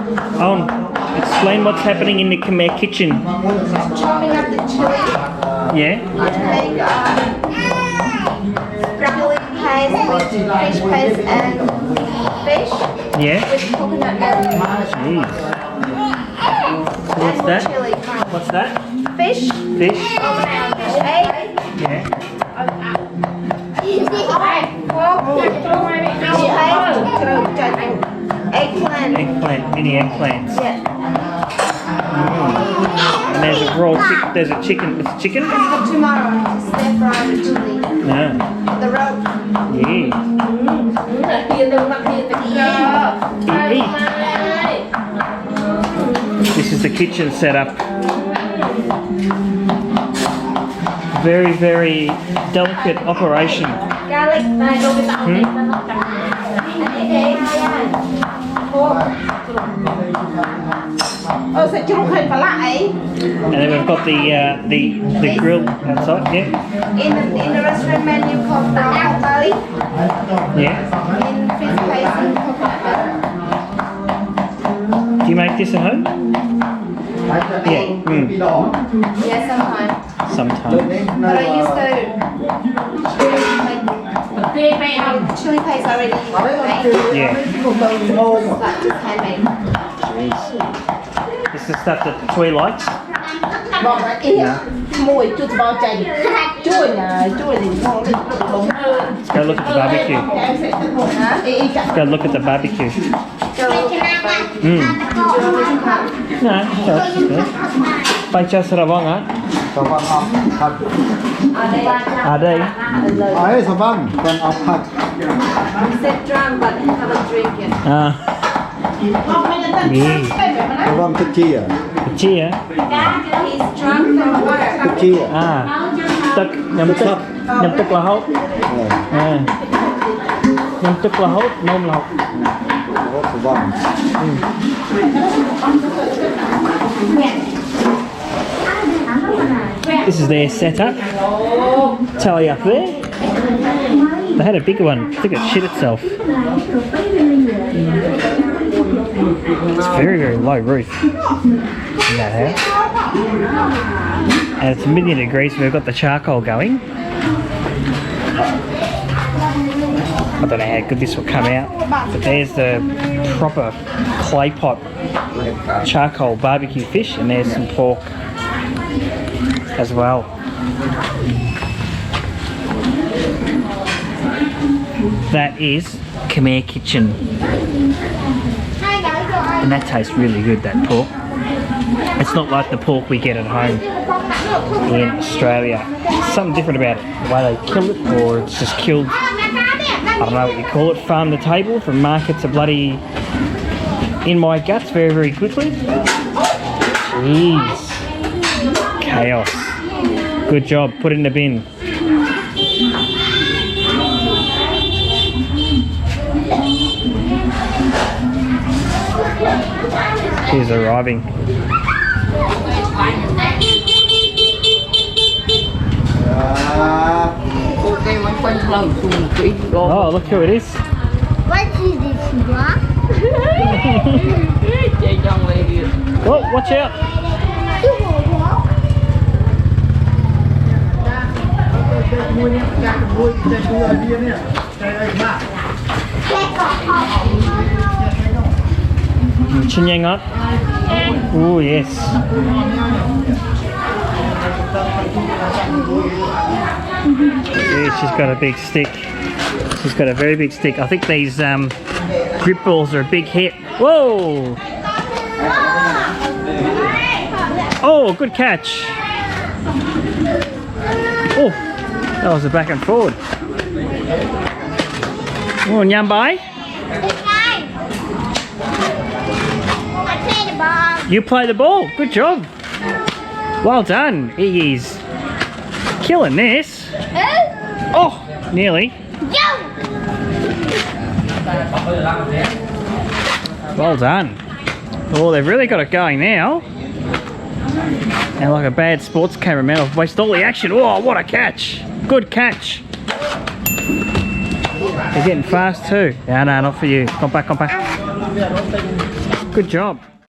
Explain what's happening in the Khmer kitchen. Chopping up the chili. Yeah? To make chili paste with fish paste and fish. Yeah? With coconut milk. Jeez. What's And that? chili. What's that? Fish. Fish? Fish egg. Yeah. Eggplant. Eggplant, mini eggplants. Yeah. And there's a raw chicken. There's a chicken. It's chicken? For tomorrow, to stir fry with chili. No. The rope. Yeah. This is the kitchen setup. Very, very delicate operation. Garlic. Oh, so you can And then we've got the grill outside. Yeah. In the restaurant menu called brown belly. Yeah. In fish paste and coconut milk. Do you make this at home? Yeah. Yeah, sometimes. Sometimes. But I used to make chili paste already made. Yeah. Like just handmade. Jeez. This is the stuff that Toy likes. Yeah. Let's go look at the barbecue. Let's go look at the barbecue. No, that's good. Baca Sarawang, huh? Adelaide. Said drunk but haven't drink yet. Yeah. Chia. He's drunk from water. Tức nhâm tức là hốt. Nhâm tức là hốt, nôm là hốt. This is their setup. Tally up there. They had a bigger one. I think it shit itself. It's very, very low roof in that house. And it's 1,000,000 degrees, so we've got the charcoal going. I don't know how good this will come out, but there's the proper clay pot charcoal barbecue fish, and there's some pork as well. That is Khmer kitchen. And that tastes really good, that pork. It's not like the pork we get at home in Australia. There's something different about it. The way they kill it, or it's just killed, I don't know what you call it, farm to table, from market to bloody in my guts very, very quickly. Jeez. Chaos. Good job, put it in the bin. She's arriving. Oh, look who it is. What is this, Marc? Oh, watch out. Chinyang up. Oh, yes. Yeah, she's got a big stick. She's got a very big stick. I think these grip balls are a big hit. Whoa! Oh, good catch. Oh, that was a back and forward. Oh, Nyambai. You play the ball. Good job. Well done. He is killing this. Oh, nearly. Well done. Oh, they've really got it going now. And like a bad sports cameraman, I've wasted all the action. Oh, what a catch. Good catch. They're getting fast too. No, no, not for you. Come back, come back. Good job.